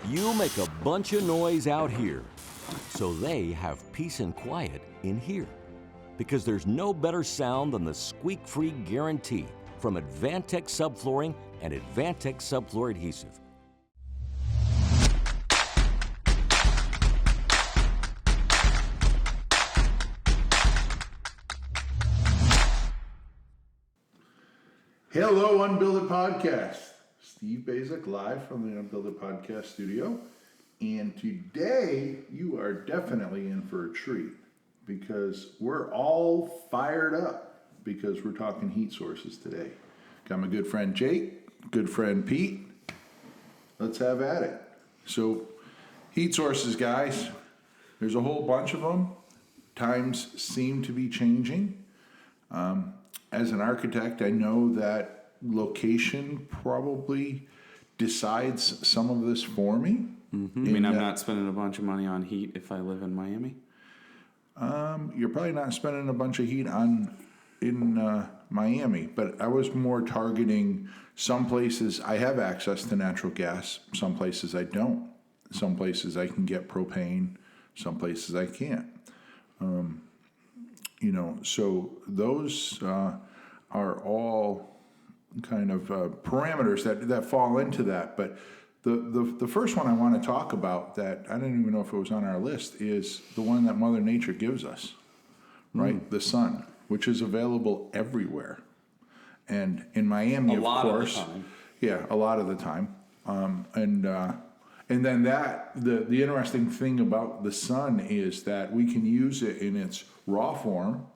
You make a bunch of noise out here, so they have peace and quiet in here. Because there's no better sound than the squeak-free guarantee from Advantech Subflooring and Advantech Subfloor Adhesive. Hello, UnBuildIt Podcast. Steve Basic live from the UnBuildIt Podcast studio. And today you are definitely in for a treat because we're all fired up because we're talking heat sources today. Got my good friend Jake, good friend Pete. Let's have at it. So, heat sources, guys. There's a whole bunch of them. Times seem to be changing. As an architect, I know that location probably decides some of this for me. Mm-hmm. I mean, I'm not spending a bunch of money on heat if I live in Miami. You're probably not spending a bunch of heat in Miami, but I was more targeting some places I have access to natural gas, some places I don't. Some places I can get propane, some places I can't. So those are all kind of parameters that fall into that. But the first one I want to talk about that I didn't even know if it was on our list is the one that Mother Nature gives us, right? The sun, which is available everywhere. And in Miami, of course. A lot of the time. And then the interesting thing about the sun is that we can use it in its raw form,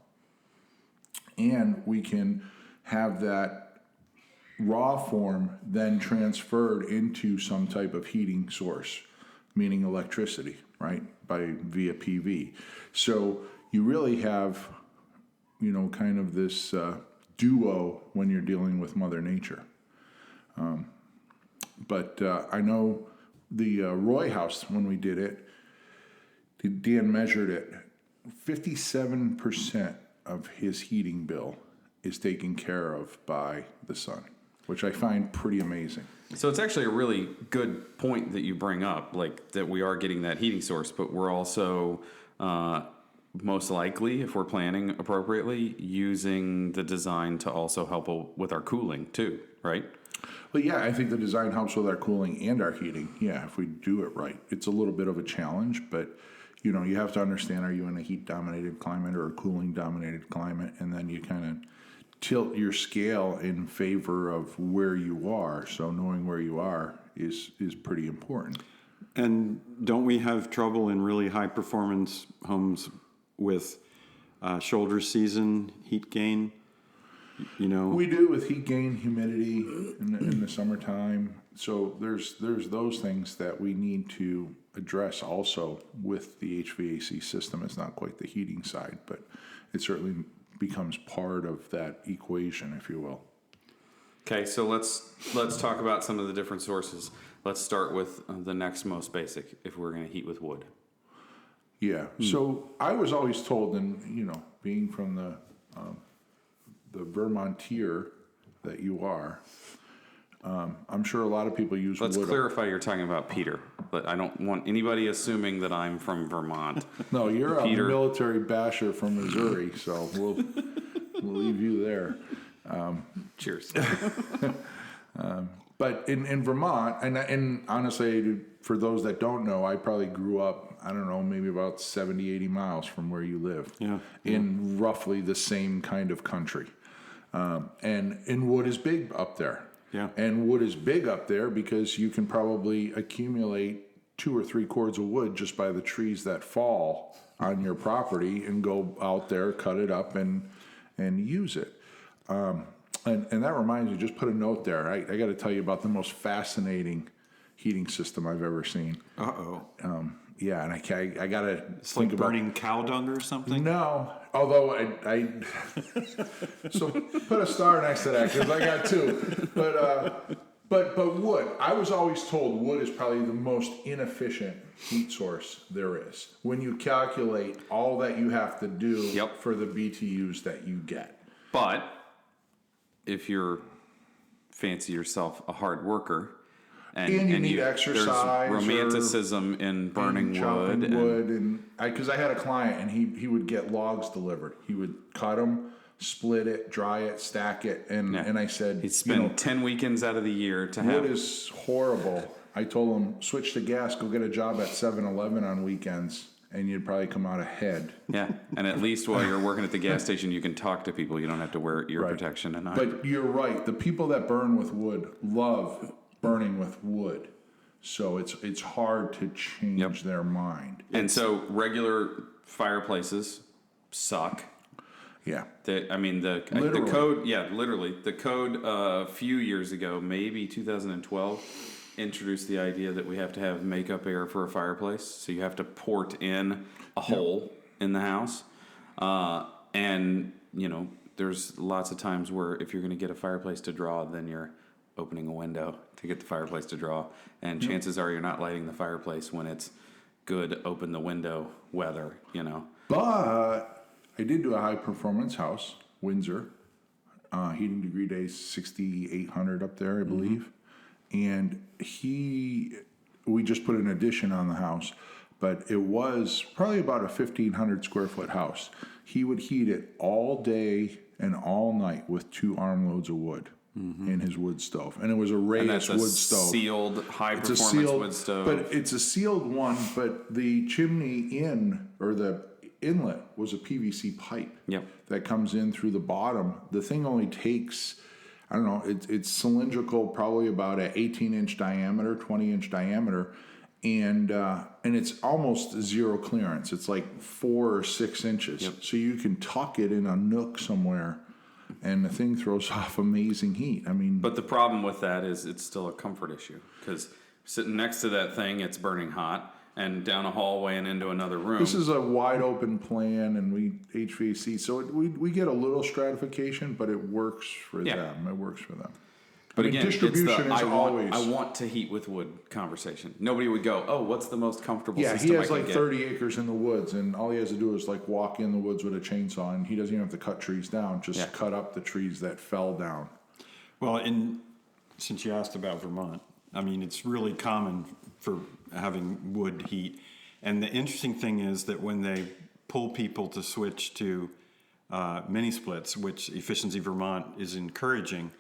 and we can have that raw form then transferred into some type of heating source, meaning electricity, right, via PV. So you really have, kind of this duo when you're dealing with Mother Nature. But I know the Roy house, when we did it, Dan measured it, 57% of his heating bill is taken care of by the sun, which I find pretty amazing. So it's actually a really good point that you bring up, like that we are getting that heating source, but we're also most likely, if we're planning appropriately, using the design to also help with our cooling too, right? Well, yeah, I think the design helps with our cooling and our heating. Yeah, if we do it right. It's a little bit of a challenge, but you have to understand, are you in a heat-dominated climate or a cooling-dominated climate? And then you kind of tilt your scale in favor of where you are. So knowing where you are is pretty important. And don't we have trouble in really high-performance homes with shoulder season heat gain? We do with heat gain, humidity in the summertime. So there's those things that we need to address also with the HVAC system. It's not quite the heating side, but it certainly becomes part of that equation, if you will. Okay, so let's talk about some of the different sources. Let's start with the next most basic, if we're going to heat with wood. Yeah. So I was always told, and being from the Vermontier that you are, I'm sure a lot of people use wood. Let's clarify you're talking about Peter, but I don't want anybody assuming that I'm from Vermont. No, you're Peter. A military basher from Missouri, so we'll leave you there. Cheers. But in Vermont, and honestly, for those that don't know, I probably grew up, I don't know, maybe about 70, 80 miles from where you live. Yeah. In roughly the same kind of country. And wood is big up there. Yeah. And wood is big up there because you can probably accumulate 2 or 3 cords of wood just by the trees that fall on your property and go out there, cut it up, and use it. And that reminds me, just put a note there. I got to tell you about the most fascinating heating system I've ever seen. Uh-oh. Yeah, and I got to It's like burning cow dung or something? No, although I so put a star next to that because I got 2. But wood, I was always told wood is probably the most inefficient heat source there is. When you calculate all that you have to do for the BTUs that you get. But if you're fancy yourself a hard worker And you need exercise. There's romanticism in burning wood. And because I had a client and he would get logs delivered. He would cut them, split it, dry it, stack it, and I said he'd spend 10 weekends out of the year to have. Wood is horrible. I told him switch to gas, go get a job at 7-Eleven on weekends, and you'd probably come out ahead. Yeah, and at least while you're working at the gas station, you can talk to people. You don't have to wear ear protection. But you're right. The people that burn with wood love burning with wood, so it's hard to change their mind. And so regular fireplaces suck. Yeah. The code. Yeah, literally, the code a few years ago, maybe 2012, introduced the idea that we have to have makeup air for a fireplace. So you have to port in a hole in the house, and there's lots of times where if you're going to get a fireplace to draw, then you're opening a window to get the fireplace to draw, and chances are you're not lighting the fireplace when it's good open the window weather. But I did do a high performance house, Windsor, heating degree days 6,800 up there, I believe. And we just put an addition on the house, but it was probably about a 1,500 square foot house. He would heat it all day and all night with 2 armloads of wood in his wood stove. And it was a raised wood stove. Sealed, high performance wood stove. But it's a sealed one, but the chimney the inlet was a PVC pipe that comes in through the bottom. The thing only takes, I don't know, it's cylindrical, probably about an 18-inch diameter, 20-inch diameter, and it's almost zero clearance. It's like 4 or 6 inches. So you can tuck it in a nook somewhere, and the thing throws off amazing heat. I mean, but the problem with that is it's still a comfort issue, because sitting next to that thing, it's burning hot. And down a hallway and into another room. This is a wide open plan, and we HVAC, so we get a little stratification, but it works for them. It works for them. But again, distribution it's is always. I want to heat with wood conversation. Nobody would go, oh, what's the most comfortable system he has I can like 30 acres in the woods, and all he has to do is like walk in the woods with a chainsaw, and he doesn't even have to cut trees down. Just cut up the trees that fell down. Well, since you asked about Vermont, I mean, it's really common for having wood heat. And the interesting thing is that when they pull people to switch to mini splits, which Efficiency Vermont is encouraging,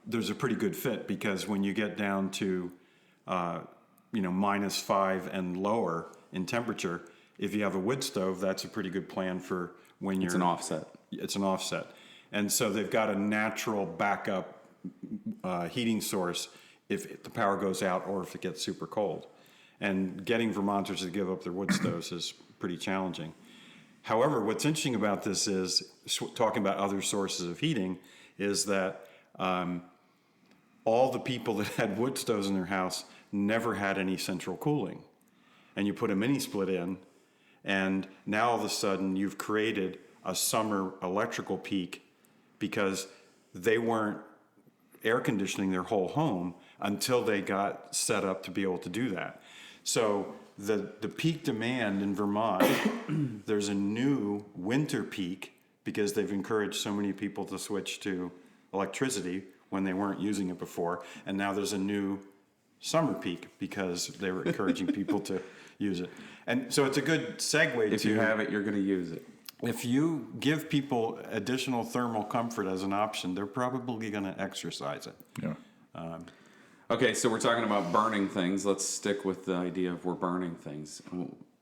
there's a pretty good fit, because when you get down to -5 and lower in temperature, if you have a wood stove, that's a pretty good plan for when It's an offset. It's an offset. And so they've got a natural backup heating source if the power goes out or if it gets super cold. And getting Vermonters to give up their wood stoves is pretty challenging. However, what's interesting about this is, talking about other sources of heating, is that all the people that had wood stoves in their house never had any central cooling. And you put a mini split in, and now all of a sudden you've created a summer electrical peak, because they weren't air conditioning their whole home until they got set up to be able to do that. So the peak demand in Vermont, there's a new winter peak, because they've encouraged so many people to switch to electricity when they weren't using it before. And now there's a new summer peak, because they were encouraging people to use it. And so it's a good segue. If you have it, you're going to use it. If you give people additional thermal comfort as an option, they're probably going to exercise it. Yeah. Okay, so we're talking about burning things. Let's stick with the idea of we're burning things.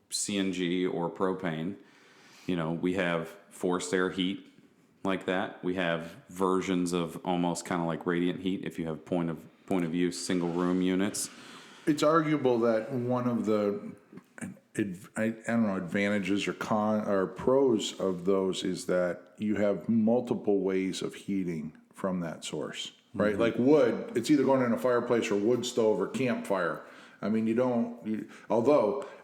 CNG or propane. We have forced air heat like that. We have versions of almost kind of like radiant heat if you have point of use single room units. It's arguable that one of the advantages or pros of those is that you have multiple ways of heating from that source, right? Mm-hmm. Like wood, it's either going in a fireplace or wood stove or campfire. I mean,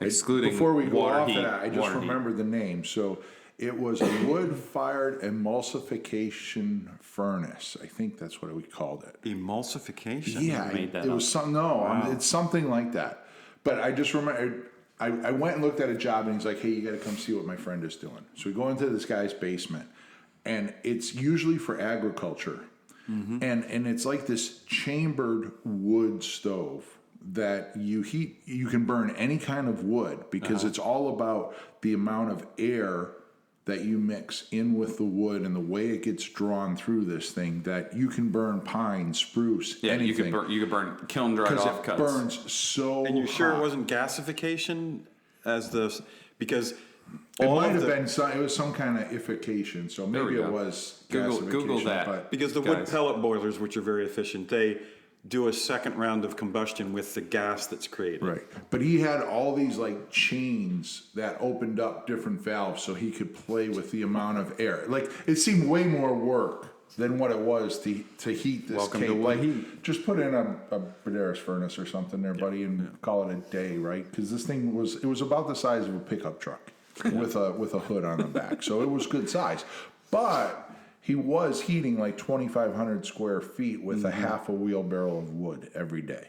excluding before we go water off heat, of that, I just remembered the name. So it was a wood-fired emulsification furnace. I think that's what we called it. Emulsification? Yeah, it was something. No, wow. It's something like that. But I just remember, I went and looked at a job, and he's like, "Hey, you got to come see what my friend is doing." So we go into this guy's basement, and it's usually for agriculture. And it's like this chambered wood stove that you can burn any kind of wood because it's all about the amount of air that you mix in with the wood and the way it gets drawn through this thing, that you can burn pine, spruce, anything. You could burn kiln dried Because offcuts. it burns so And you're sure hot. it wasn't gasification because It all might of have the, been it was some kind of ification, so There maybe we it go. was Google gasification, that. but because the wood Guys. pellet boilers, which are very efficient, they do a second round of combustion with the gas that's created. right. But he had all these like chains that opened up different valves so he could play with the amount of air. Like it seemed way more work than what it was to heat this Welcome to cake. wood Like heat. just put in a Badaris furnace or something there, buddy, and call it a day, right? Because this thing was about the size of a pickup truck with a hood on the back, so it was good size. But he was heating like 2,500 square feet with a half a wheelbarrow of wood every day.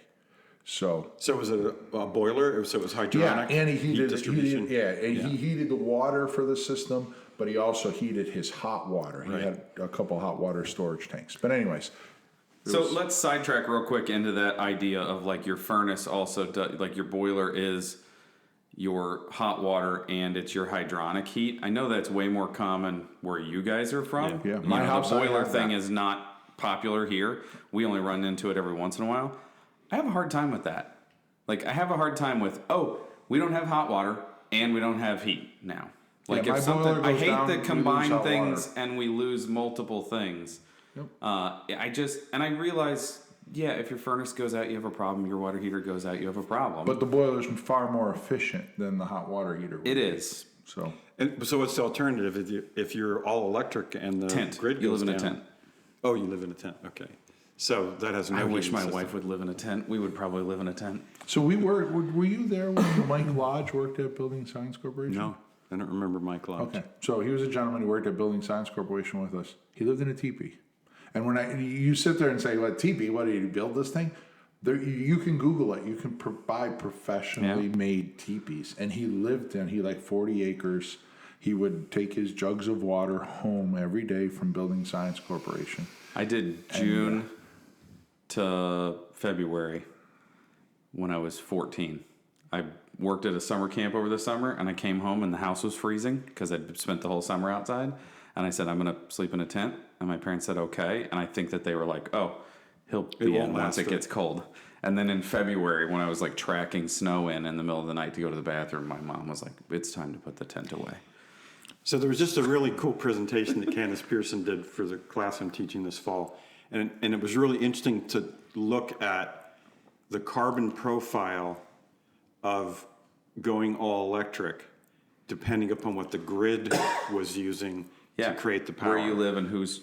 So Was it a boiler? So it was hydronic? yeah, and he heat heated distribution? he heated the water for the system, but he also heated his hot water. He Right. had a couple hot water storage tanks. But anyways, So let's sidetrack real quick into that idea of like your furnace also, like your boiler is your hot water and it's your hydronic heat. I know that's way more common where you guys are from. Yeah. You My know, house, the I boiler have thing that. is not popular here. We only run into it every once in a while. I have a hard time with that. Like I have a hard time with, we don't have hot water and we don't have heat now. Like Yeah, my if something, boiler I goes hate down, we to lose combine hot things water. and we lose multiple things. Yep. I realize, if your furnace goes out, you have a problem. Your water heater goes out, you have a problem. but the boiler is far more efficient than the hot water heater. It is. So And so what's the alternative if you're all electric and the Tent. grid You goes live in a down? tent. Oh, you live in a tent. Okay. So that has no I wish heating my system. wife would live in a tent. We would probably live in a tent. So were you there when Mike Lodge worked at Building Science Corporation? No, I don't remember Mike Lodge. Okay. So he was a gentleman who worked at Building Science Corporation with us. He lived in a teepee. And when you sit there and say, "What teepee? What did you build this thing?" There, you can Google it. You can buy professionally made teepees. And he lived in, he 40 acres. He would take his jugs of water home every day from Building Science Corporation. I did June to February when I was 14. I worked at a summer camp over the summer, and I came home and the house was freezing because I'd spent the whole summer outside. And I said, I'm going to sleep in a tent. And my parents said, okay. And I think that they were like, oh, he'll be won't in once last it gets cold. And then in February, when I was tracking snow in the middle of the night to go to the bathroom, my mom was like, it's time to put the tent away. So there was just a really cool presentation that Candace Pearson did for the class I'm teaching this fall. And it was really interesting to look at the carbon profile of going all electric, depending upon what the grid was using to create the power. Where you live and who's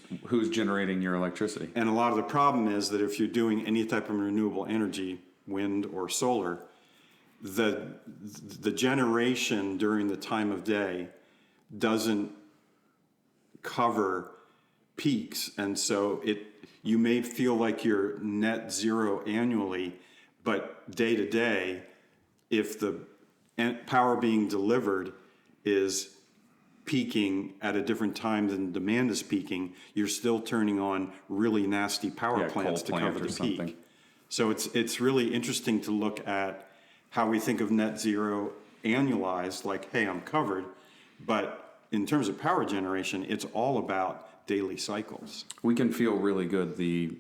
generating your electricity. And a lot of the problem is that if you're doing any type of renewable energy, wind or solar, the generation during the time of day doesn't cover peaks, and so you may feel like you're net zero annually, but day to day, if the power being delivered is peaking at a different time than demand is peaking, you're still turning on really nasty power plants to coal plant cover or the something. peak. So it's really interesting to look at how we think of net zero annualized, like, hey, I'm covered, but in terms of power generation, it's all about daily cycles. We can feel really good. The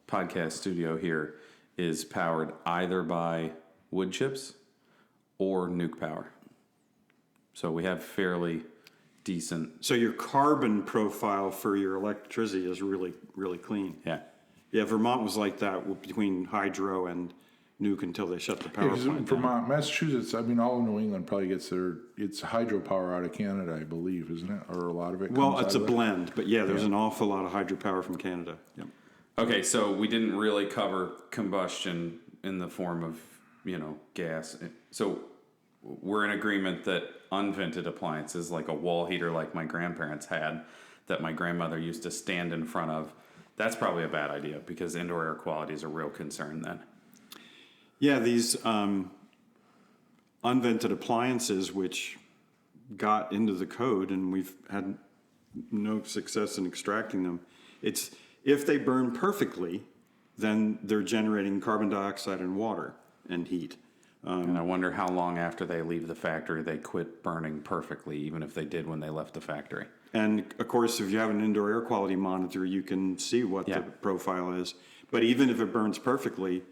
podcast studio here is powered either by wood chips or nuke power. So we have fairly decent. So your carbon profile for your electricity is really, really clean. Yeah. Yeah, Vermont was like that between hydro and nuke until they shut the power plant down. Vermont, Massachusetts, all of New England probably gets it's hydropower out of Canada, I believe, isn't it? Or a lot of it comes Well, it's out a of it? blend, but yeah, there's an awful lot of hydropower from Canada. Yep. Okay, so we didn't really cover combustion in the form of, gas. So we're in agreement that unvented appliances, like a wall heater like my grandparents had, that my grandmother used to stand in front of, that's probably a bad idea because indoor air quality is a real concern then. Yeah, these unvented appliances, which got into the code, and we've had no success in extracting them. It's If they burn perfectly, then they're generating carbon dioxide and water and heat. And I wonder how long after they leave the factory they quit burning perfectly, even if they did when they left the factory. And of course, if you have an indoor air quality monitor, you can see what the profile is. But even if it burns perfectly,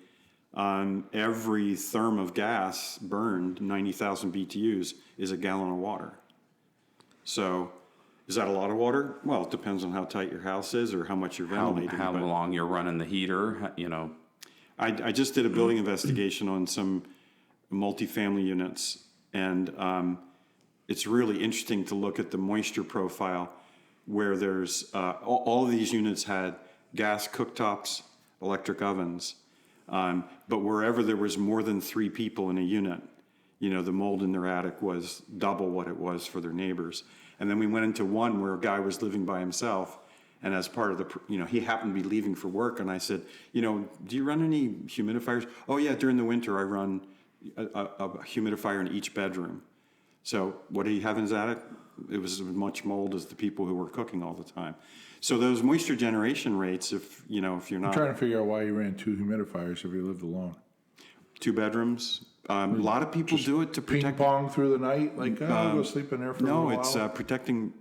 every therm of gas burned, 90,000 BTUs, is a gallon of water. So is that a lot of water? Well, it depends on how tight your house is or how much you're ventilating. How long you're running the heater, I just did a building investigation on some multifamily units, and it's really interesting to look at the moisture profile where there's all of these units had gas cooktops, electric ovens, but wherever there was more than 3 people in a unit, the mold in their attic was double what it was for their neighbors. And then we went into one where a guy was living by himself, and as part of the, he happened to be leaving for work, and I said, do you run any humidifiers? Oh yeah, during the winter I run a humidifier in each bedroom. So what did he have in his attic? It was as much mold as the people who were cooking all the time. So those moisture generation rates, if you're not... I'm trying to figure out why you ran 2 humidifiers if you lived alone. 2 bedrooms. A lot of people do it to protect... Ping pong through the night? Like, I'll go sleep in there for a while? No, it's protecting...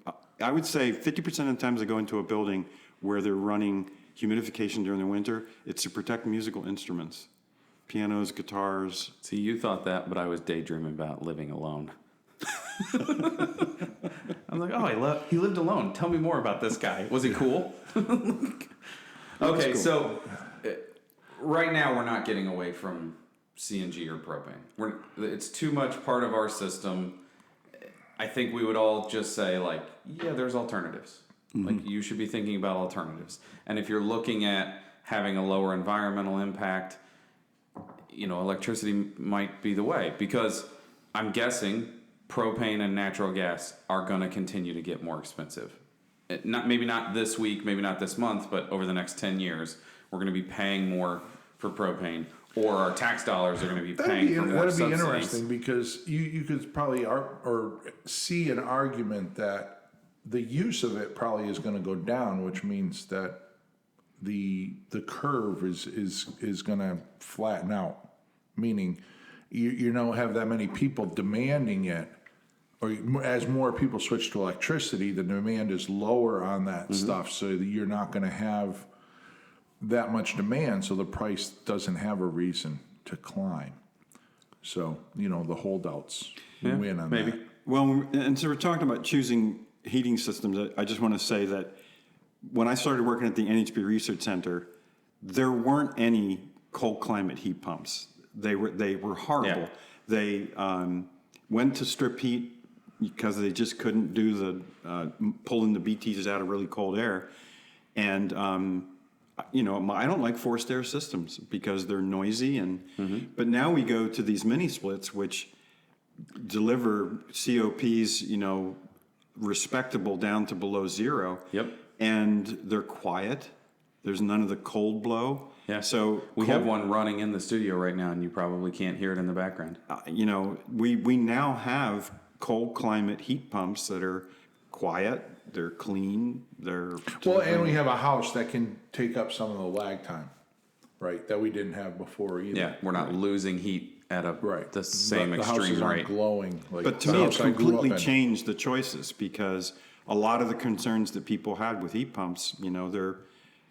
I would say 50% of the times I go into a building where they're running humidification during the winter, it's to protect musical instruments. Pianos, guitars. See, you thought that, but I was daydreaming about living alone. I'm like, he lived alone. Tell me more about this guy. Was he cool? Okay, cool. So right now we're not getting away from CNG or propane. It's too much part of our system. I think we would all just say, there's alternatives. Mm-hmm. Like, you should be thinking about alternatives. And if you're looking at having a lower environmental impact, electricity might be the way, because I'm guessing propane and natural gas are going to continue to get more expensive. Maybe not this week, maybe not this month, but over the next 10 years, we're going to be paying more for propane, or our tax dollars are going to be paying for more subsidies. That'd be interesting, because you could probably or see an argument that the use of it probably is going to go down, which means that the curve is going to flatten out. Meaning, you don't have that many people demanding it, or as more people switch to electricity, the demand is lower on that stuff, so that you're not going to have that much demand, so the price doesn't have a reason to climb. So, the holdouts win on that. Well, and so we're talking about choosing heating systems. I just want to say that when I started working at the NHB Research Center, there weren't any cold climate heat pumps. They were horrible. Yeah. They went to strip heat because they just couldn't do the pulling the BTs out of really cold air. And I don't like forced air systems because they're noisy. But now we go to these mini splits, which deliver COPs, respectable down to below 0. Yep. And they're quiet. There's none of the cold blow. Yeah. So we have one running in the studio right now, and you probably can't hear it in the background. We now have cold climate heat pumps that are quiet. They're clean. And we have a house that can take up some of the lag time, right? That we didn't have before either. Yeah, we're not losing heat at the same the extreme houses rate. Aren't glowing. But to me, it's completely changed the choices, because a lot of the concerns that people had with heat pumps,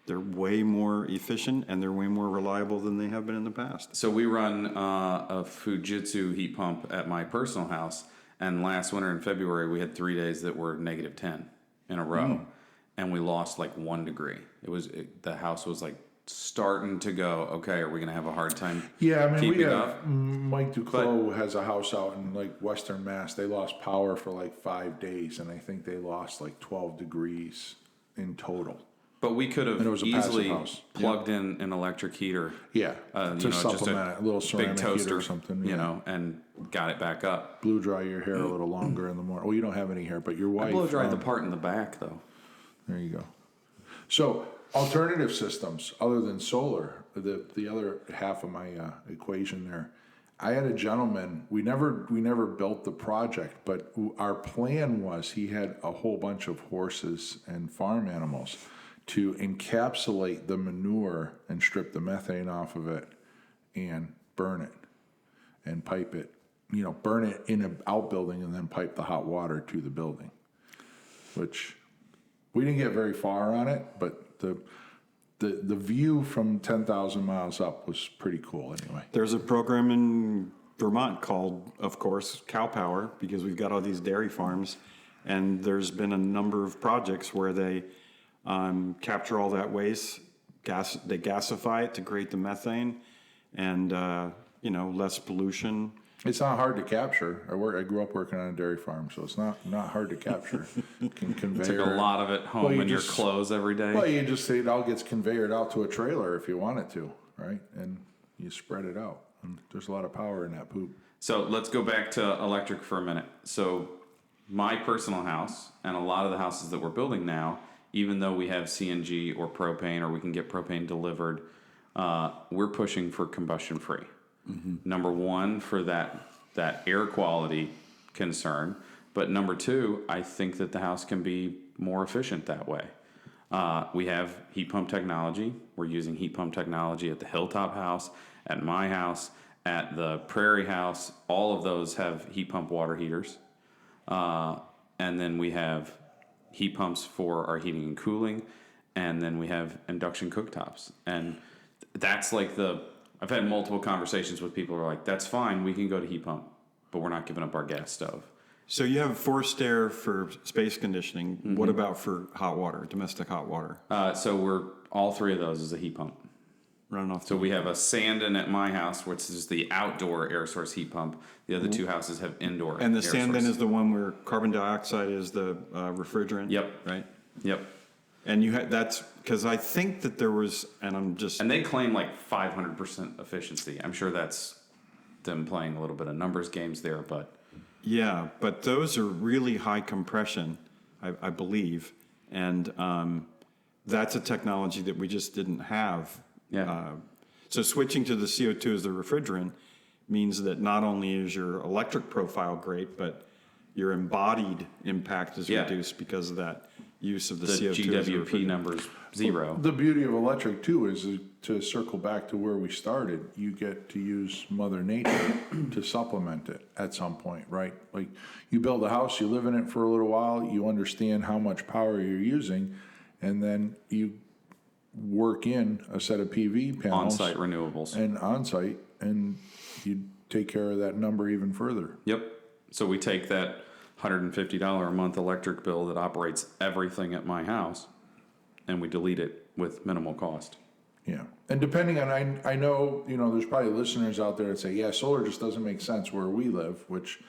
they're way more efficient and they're way more reliable than they have been in the past. So we run a Fujitsu heat pump at my personal house, and last winter in February we had 3 days that were negative 10 in a row, and we lost 1 degree. The house was starting to go, okay, are we going to have a hard time keeping up? Mike Duclos has a house out in Western Mass. They lost power for 5 days, and I think they lost 12 degrees in total. But we could have easily plugged in an electric heater. Yeah, to supplement it, a little ceramic big toaster heater or something. And got it back up. Blow dry your hair a little longer in the morning. Well, you don't have any hair, but your wife. I blow dried the part in the back, though. There you go. So, alternative systems other than solar, the other half of my equation there. I had a gentleman. We never built the project, but our plan was he had a whole bunch of horses and farm animals. to encapsulate the manure and strip the methane off of it and burn it and pipe it, burn it in an outbuilding and then pipe the hot water to the building, which we didn't get very far on it, but the view from 10,000 miles up was pretty cool anyway. There's a program in Vermont called, of course, Cow Power, because we've got all these dairy farms, and there's been a number of projects where they capture all that waste, they gasify it to create the methane, and less pollution. It's not hard to capture. I grew up working on a dairy farm, so it's not hard to capture. You can conveyor. Took a lot of it home in your clothes every day. Well, you just say it all gets conveyed out to a trailer if you want it to, right? And you spread it out. And there's a lot of power in that poop. So let's go back to electric for a minute. So my personal house and a lot of the houses that we're building now, even though we have CNG or propane, or we can get propane delivered, we're pushing for combustion free. Mm-hmm. Number one, for that air quality concern. But number two, I think that the house can be more efficient that way. We have heat pump technology. We're using heat pump technology at the Hilltop house, at my house, at the Prairie house. All of those have heat pump water heaters. And then we have heat pumps for our heating and cooling. And then we have induction cooktops. And that's like I've had multiple conversations with people who are like, that's fine, we can go to heat pump, but we're not giving up our gas stove. So you have forced air for space conditioning. Mm-hmm. What about for hot water, domestic hot water? So all three of those is a heat pump. Running off. So we have a Sandon at my house, which is the outdoor air source heat pump. The other two houses have indoor. And the Sandon is the one where carbon dioxide is the refrigerant. Yep. Right. Yep. And that's because I think that there was, and they claim like 500% efficiency. I'm sure that's them playing a little bit of numbers games there, but yeah, but those are really high compression, I believe, and that's a technology that we just didn't have. Yeah. So switching to the CO2 as the refrigerant means that not only is your electric profile great, but your embodied impact is reduced because of that use of the CO2. GWP numbers zero. The beauty of electric too is to circle back to where we started. You get to use Mother Nature to supplement it at some point, right? Like you build a house, you live in it for a little while, you understand how much power you're using, and then you work in a set of PV panels, on-site renewables, and you take care of that number even further. Yep. So we take that $150 a month electric bill that operates everything at my house, and we delete it with minimal cost. Yeah. And depending on, I know, there's probably listeners out there that say, yeah, solar just doesn't make sense where we live, which,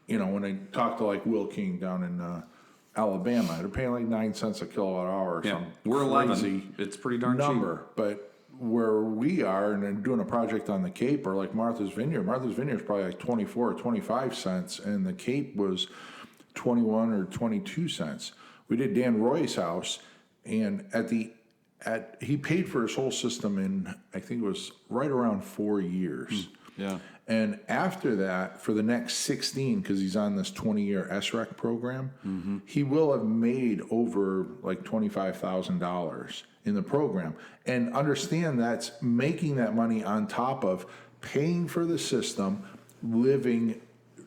when I talk to like Will King down in Alabama, they're paying like 9 cents a kilowatt hour or something. We're crazy 11. It's pretty darn number, cheap. But where we are and doing a project on the Cape or like Martha's Vineyard is probably like 24 or 25 cents, and the Cape was 21 or 22 cents. We did Dan Roy's house, and he paid for his whole system in, I think it was right around 4 years. Yeah. And after that, for the next 16, because he's on this 20-year SREC program, he will have made over like $25,000 in the program. And understand that's making that money on top of paying for the system, living,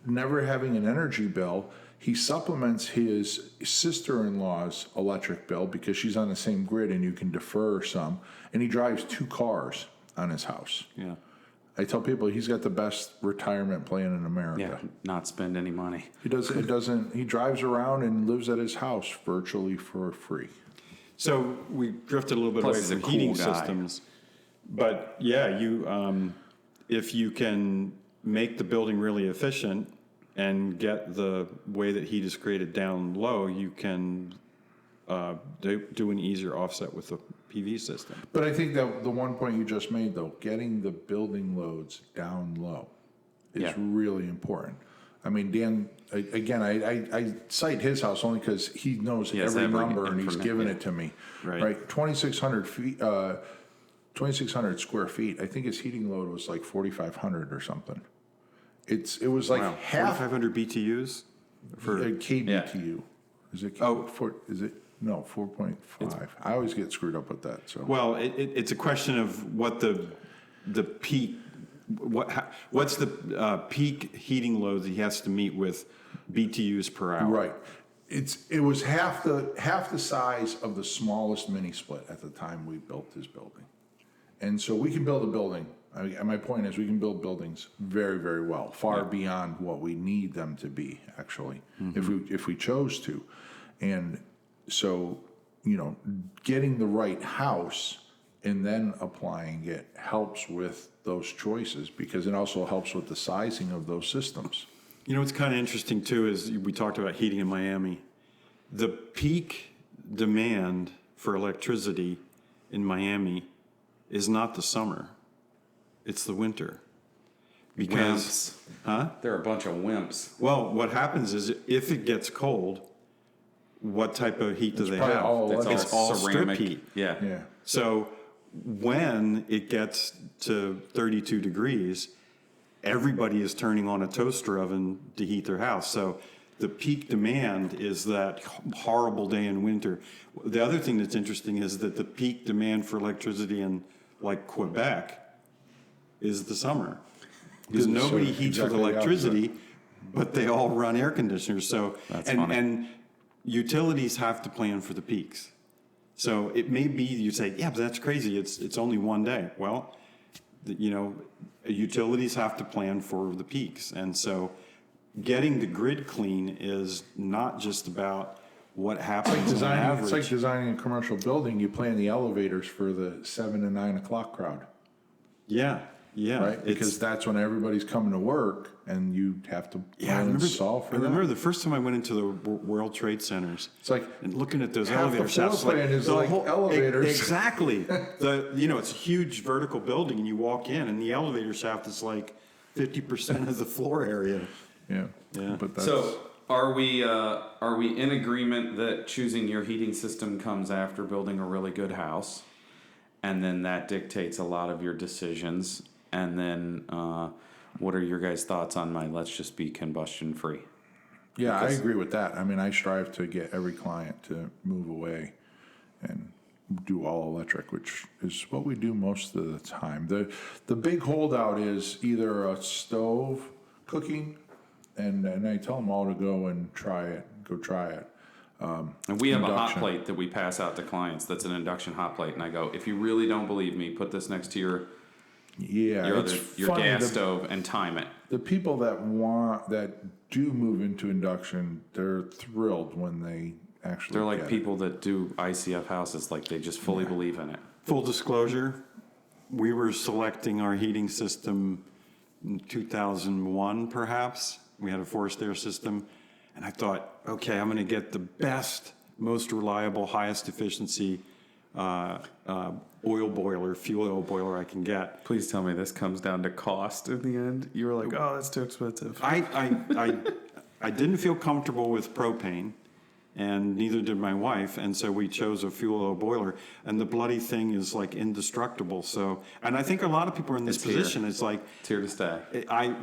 never having an energy bill. He supplements his sister-in-law's electric bill because she's on the same grid and you can defer some. And he drives 2 cars on his house. Yeah. I tell people he's got the best retirement plan in America. Yeah, not spend any money. He drives around and lives at his house virtually for free. So we drifted a little bit away from heating systems. But yeah, if you can make the building really efficient and get the way that heat is created down low, you can do an easier offset with the PV system. But I think that the one point you just made, though, getting the building loads down low is really important. I mean, Dan, again, I cite his house only because he knows every number and he's given it to me. Right? 2,600 feet, 2,600 square feet. I think his heating load was like 4,500 or something. It was like half 4,500 BTUs for a KBTU. Is it? Is it? No, 4.5. I always get screwed up with that. So Well, it's a question of what the peak, what's the peak heating load that he has to meet with BTUs per hour. right, it was half the size of the smallest mini split at the time we built this building, and so we can build a building. My point is, we can build buildings very, very well, far beyond what we need them to be. Actually, if we chose to, and so getting the right house and then applying it helps with those choices, because it also helps with the sizing of those systems. What's kind of interesting too is we talked about heating in Miami. The peak demand for electricity in Miami is not the summer. It's the winter. Because, They're a bunch of wimps. well, what happens is if it gets cold, what type of heat do they probably have? all It's all strip ceramic heat. Yeah. Yeah. So when it gets to 32 degrees, everybody is turning on a toaster oven to heat their house. So the peak demand is that horrible day in winter. The other thing that's interesting is that the peak demand for electricity in like Quebec is the summer. Because nobody heats with exactly the electricity, but they all run air conditioners. So That's funny. and utilities have to plan for the peaks. So it may be you say, yeah, but that's crazy. It's only one day. Well, utilities have to plan for the peaks, and so getting the grid clean is not just about what happens on average. It's like designing a commercial building. You plan the elevators for the 7 to 9 o'clock crowd, Yeah. right? Because that's when everybody's coming to work, and you have to plan and solve for I that. remember the first time I went into the World Trade Centers. It's like and looking at those half the elevator floor shafts. plan is like elevators. Exactly. It's a huge vertical building, and you walk in, and the elevator shaft is like 50% of the floor area. Yeah. Yeah. But that's, So are we in agreement that choosing your heating system comes after building a really good house, and then that dictates a lot of your decisions? And then what are your guys' thoughts on my let's just be combustion free? yeah, I agree with that. I mean, I strive to get every client to move away and do all electric, which is what we do most of the time. The big holdout is either a stove cooking, and I tell them all to go and try it. Go try it. And we have a hot Induction. plate that we pass out to clients that's an induction hot plate. And I go, if you really don't believe me, put this next to your Yeah, it's funny. gas stove and time it. The people that do move into induction, they're thrilled when they actually. They're like get people that do ICF houses, like they just fully believe in it. Full disclosure, we were selecting our heating system in 2001, perhaps. We had a forced air system, and I thought, okay, I'm going to get the best, most reliable, highest efficiency fuel oil boiler I can get. Please tell me this comes down to cost in the end. You were like, oh, that's too expensive. I didn't feel comfortable with propane, and neither did my wife, and so we chose a fuel oil boiler, and the bloody thing is like indestructible. So, and I think a lot of people are in this It's here. position. It's like It's here to stay.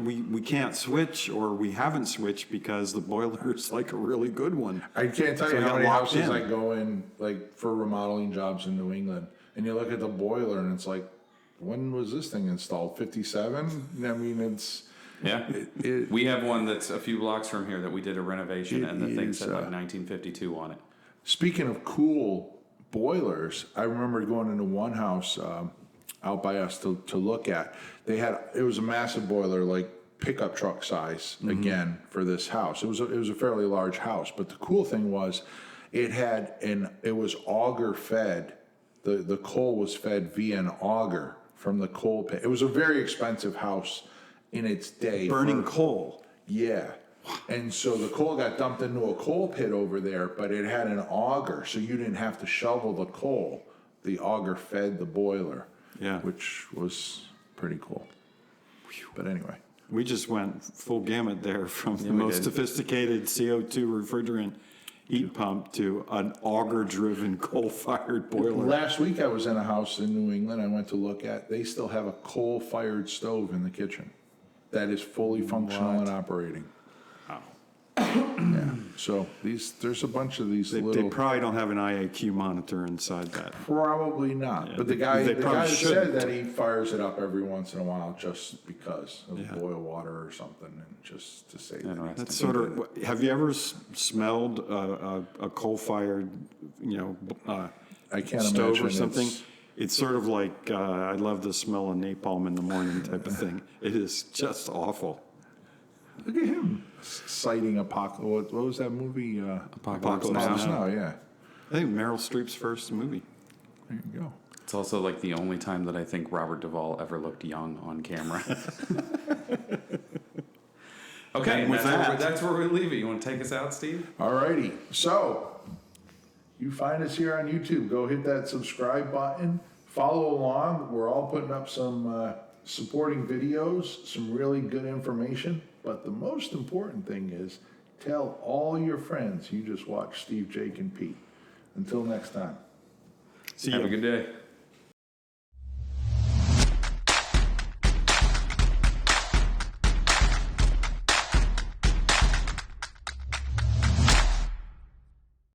we can't switch, or we haven't switched because the boiler is like a really good one. I can't tell So you we how got many locked houses in. I go in, like for remodeling jobs in New England, and you look at the boiler, and it's like, when was this thing installed? 57? I mean, it's. Yeah. We have one that's a few blocks from here that we did a renovation, and the thing said like 1952 on it. Speaking of cool boilers, I remember going into one house out by us to look at. It was a massive boiler, like pickup truck size, again, for this house. It was a fairly large house, but the cool thing was it was auger fed. The coal was fed via an auger from the coal pit. It was a very expensive house in its day. Burning coal. Yeah. And so the coal got dumped into a coal pit over there, but it had an auger, so you didn't have to shovel the coal. The auger fed the boiler, which was pretty cool. But anyway. We just went full gamut there from the most sophisticated CO2 refrigerant heat pump to an auger-driven coal-fired boiler. Last week I was in a house in New England I went to look at. They still have a coal-fired stove in the kitchen that is fully functional and operating. Wow. Yeah. So there's a bunch of these They little. probably don't have an IAQ monitor inside that. Probably not. Yeah, But the they guy probably said shouldn't. that he fires it up every once in a while just because of Yeah. boil water or something, and just to say that. Interesting. That's sort of. Have you ever smelled a coal-fired, I can't stove imagine or something? it's- It's sort of like I love the smell of napalm in the morning type of thing. It is just awful. Look at him citing Apocalypse. What was that movie? Apocalypse Apocalypse Now. Now, yeah. I think Meryl Streep's first movie. There you go. It's also like the only time that I think Robert Duvall ever looked young on camera. Okay, And with that's where we leave it. You want to take us out, Steve? Alrighty. So, you find us here on YouTube. Go hit that subscribe button. Follow along. We're all putting up some supporting videos, some really good information. But the most important thing is tell all your friends you just watched Steve, Jake, and Pete. Until next time. See Have ya. a good day.